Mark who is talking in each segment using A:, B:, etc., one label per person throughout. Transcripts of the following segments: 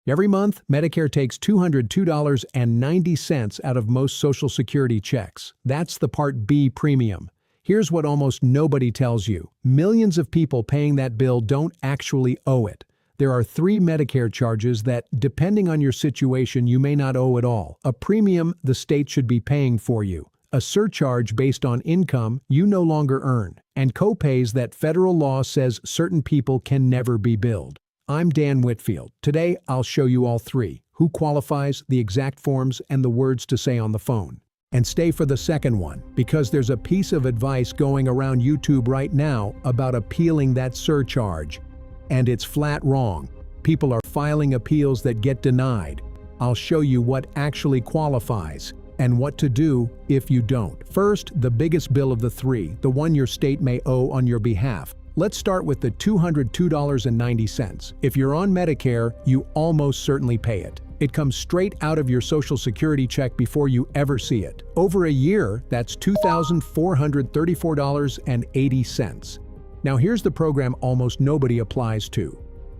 A: Every month, Medicare takes $202.90 out of most Social Security checks. That's the Part B premium. Here's what almost nobody tells you. Millions of people paying that bill don't actually owe it. There are 3 Medicare charges that, depending on your situation, you may not owe at all. A premium the state should be paying for you. A surcharge based on income you no longer earn. And copays that federal law says certain people can never be billed. I'm Dan Whitfield. Today, I'll show you all 3, who qualifies, the exact forms, and the words to say on the phone. And stay for the second one, because there's a piece of advice going around YouTube right now about appealing that surcharge. And it's flat wrong. People are filing appeals that get denied. I'll show you what actually qualifies, and what to do if you don't. First, the biggest bill of the 3, the one your state may owe on your behalf. Let's start with the $202.90. If you're on Medicare, you almost certainly pay it. It comes straight out of your Social Security check before you ever see it. Over a year, that's $2,434.80. Now here's the program almost nobody applies to.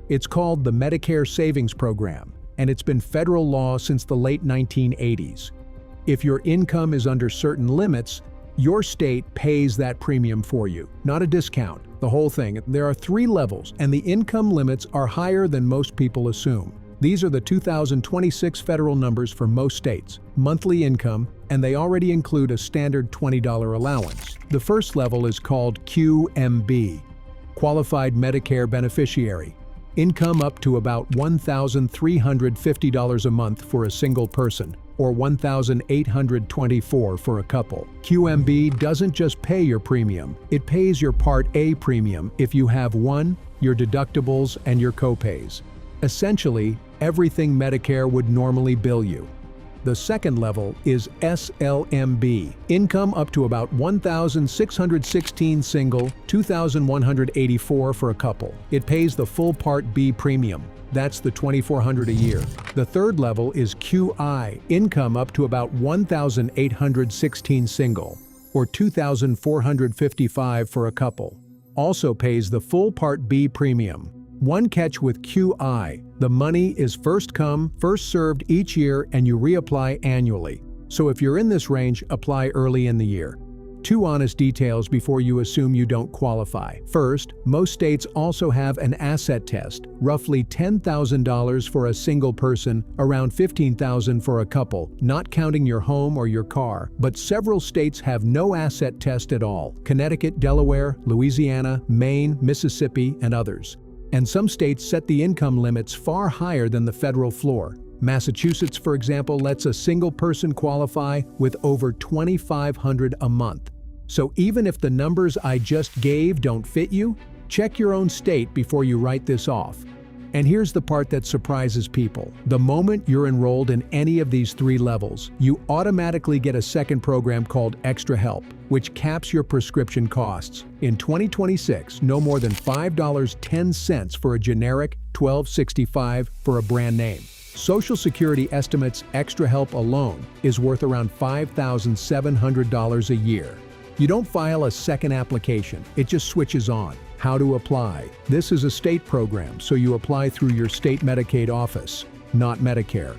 A: It's called the Medicare Savings Program, and it's been federal law since the late 1980s. If your income is under certain limits, your state pays that premium for you, not a discount, the whole thing. There are 3 levels, and the income limits are higher than most people assume. These are the 2026 federal numbers for most states, monthly income, and they already include a standard $20 allowance. The first level is called QMB, Qualified Medicare Beneficiary. Income up to about $1,350 a month for a single person, or $1,824 for a couple. QMB doesn't just pay your premium, it pays your Part A premium if you have one, your deductibles, and your copays. Essentially, everything Medicare would normally bill you. The second level is SLMB, income up to about $1,616 single, $2,184 for a couple. It pays the full Part B premium. That's the $2,400 a year. The third level is QI, income up to about $1,816 single, or $2,455 for a couple. Also pays the full Part B premium. One catch with QI, the money is first come, first served each year, and you reapply annually. So if you're in this range, apply early in the year. 2 honest details before you assume you don't qualify. First, most states also have an asset test, roughly $10,000 for a single person, around $15,000 for a couple, not counting your home or your car. But several states have no asset test at all: Connecticut, Delaware, Louisiana, Maine, Mississippi, and others. And some states set the income limits far higher than the federal floor. Massachusetts, for example, lets a single person qualify with over $2,500 a month. So even if the numbers I just gave don't fit you, check your own state before you write this off. And here's the part that surprises people. The moment you're enrolled in any of these 3 levels, you automatically get a second program called Extra Help, which caps your prescription costs. In 2026, no more than $5.10 for a generic, $12.65 for a brand name. Social Security estimates Extra Help alone is worth around $5,700 a year. You don't file a second application, it just switches on. How to apply? This is a state program, so you apply through your state Medicaid office, not Medicare.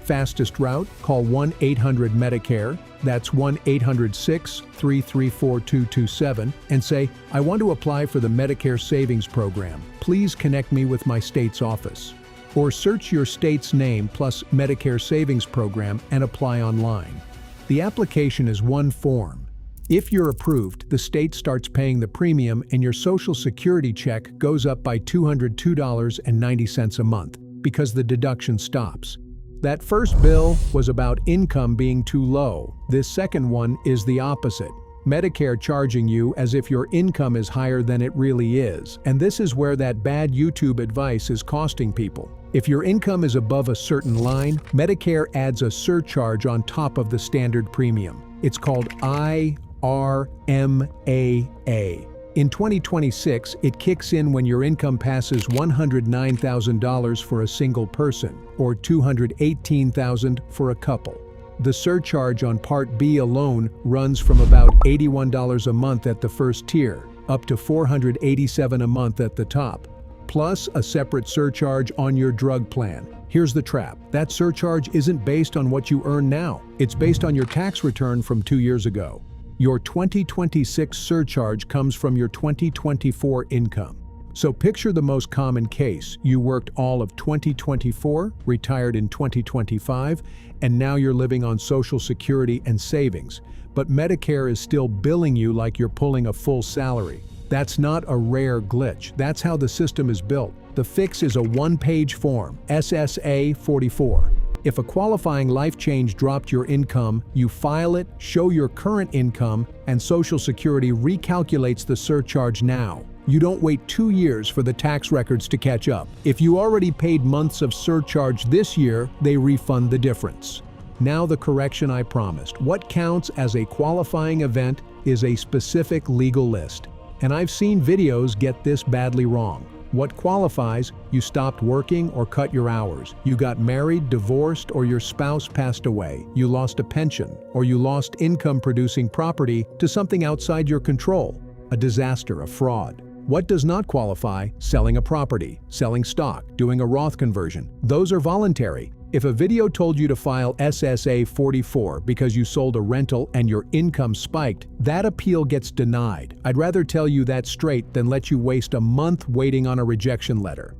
A: Fastest route? Call 1-800-MEDICARE, that's 1-800-633-4227, and say, "I want to apply for the Medicare Savings Program. Please connect me with my state's office." Or search your state's name plus Medicare Savings Program and apply online. The application is one form. If you're approved, the state starts paying the premium and your Social Security check goes up by $202.90 a month because the deduction stops. That first bill was about income being too low. This second one is the opposite. Medicare charging you as if your income is higher than it really is. And this is where that bad YouTube advice is costing people. If your income is above a certain line, Medicare adds a surcharge on top of the standard premium. It's called IRMAA. In 2026, it kicks in when your income passes $109,000 for a single person, or $218,000 for a couple. The surcharge on Part B alone runs from about $81 a month at the first tier, up to $487 a month at the top. plus a separate surcharge on your drug plan. Here's the trap. That surcharge isn't based on what you earn now. It's based on your tax return from 2 years ago. Your 2026 surcharge comes from your 2024 income. So picture the most common case. You worked all of 2024, retired in 2025, and now you're living on Social Security and savings. But Medicare is still billing you like you're pulling a full salary. That's not a rare glitch. That's how the system is built. The fix is a one-page form, SSA 44. If a qualifying life change dropped your income, you file it, show your current income, and Social Security recalculates the surcharge now. You don't wait 2 years for the tax records to catch up. If you already paid months of surcharge this year, they refund the difference. Now the correction I promised. What counts as a qualifying event is a specific legal list. And I've seen videos get this badly wrong. What qualifies? You stopped working or cut your hours. You got married, divorced, or your spouse passed away. You lost a pension, or you lost income-producing property to something outside your control. A disaster, a fraud. What does not qualify? Selling a property, selling stock, doing a Roth conversion. Those are voluntary. If a video told you to file SSA 44 because you sold a rental and your income spiked, that appeal gets denied. I'd rather tell you that straight than let you waste a month waiting on a rejection letter.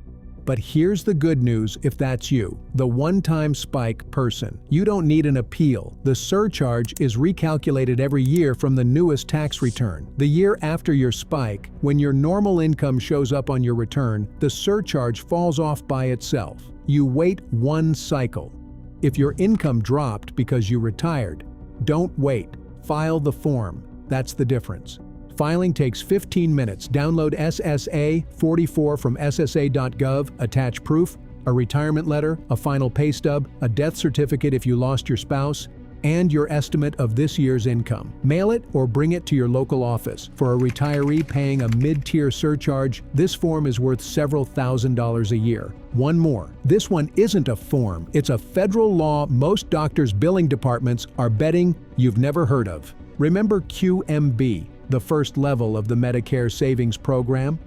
A: But here's the good news if that's you, the one-time spike person. You don't need an appeal. The surcharge is recalculated every year from the newest tax return. The year after your spike, when your normal income shows up on your return, the surcharge falls off by itself. You wait one cycle. If your income dropped because you retired, don't wait. File the form. That's the difference. Filing takes 15 minutes. Download SSA 44 from ssa.gov, attach proof, a retirement letter, a final pay stub, a death certificate if you lost your spouse, and your estimate of this year's income. Mail it or bring it to your local office. For a retiree paying a mid-tier surcharge, this form is worth several $1,000s a year. One more. This one isn't a form. It's a federal law most doctors' billing departments are betting you've never heard of. Remember QMB, the first level of the Medicare Savings Program?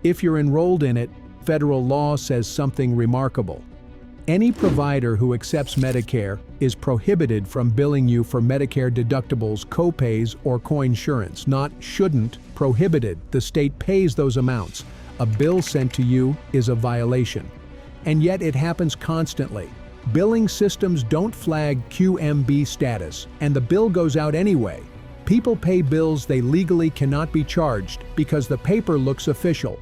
A: If you're enrolled in it, federal law says something remarkable. Any provider who accepts Medicare is prohibited from billing you for Medicare deductibles, copays, or coinsurance. Not shouldn't, prohibited. The state pays those amounts. A bill sent to you is a violation. And yet it happens constantly. Billing systems don't flag QMB status, and the bill goes out anyway. People pay bills they legally cannot be charged because the paper looks official.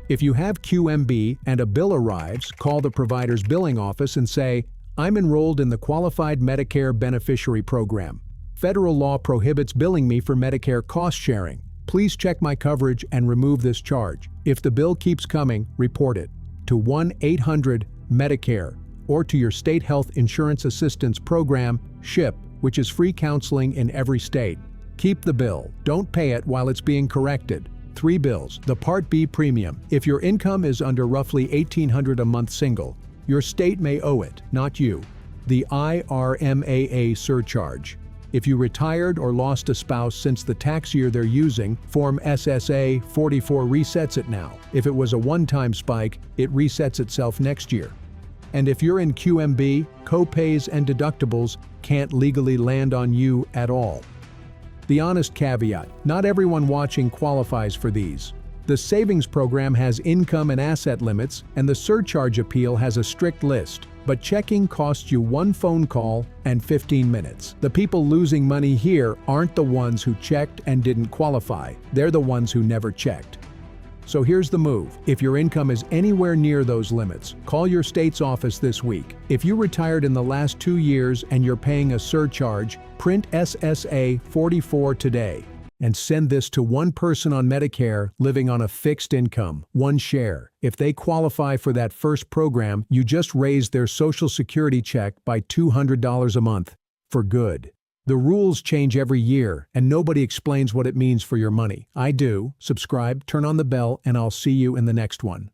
A: If you have QMB and a bill arrives, call the provider's billing office and say, "I'm enrolled in the Qualified Medicare Beneficiary Program. Federal law prohibits billing me for Medicare cost sharing. Please check my coverage and remove this charge." If the bill keeps coming, report it to 1-800-MEDICARE or to your state health insurance assistance program, SHIP, which is free counseling in every state. Keep the bill. Don't pay it while it's being corrected. 3 bills. The Part B premium. If your income is under roughly $1,800 a month single, your state may owe it, not you. The IRMAA surcharge. If you retired or lost a spouse since the tax year they're using, Form SSA 44 resets it now. If it was a one-time spike, it resets itself next year. And if you're in QMB, copays and deductibles can't legally land on you at all. The honest caveat, not everyone watching qualifies for these. The savings program has income and asset limits, and the surcharge appeal has a strict list. But checking costs you 1 phone call and 15 minutes. The people losing money here aren't the ones who checked and didn't qualify. They're the ones who never checked. So here's the move. If your income is anywhere near those limits, call your state's office this week. If you retired in the last 2 years and you're paying a surcharge, print SSA 44 today and send this to one person on Medicare living on a fixed income, one share. If they qualify for that first program, you just raised their Social Security check by $200 a month. For good. The rules change every year, and nobody explains what it means for your money. I do. Subscribe, turn on the bell, and I'll see you in the next one.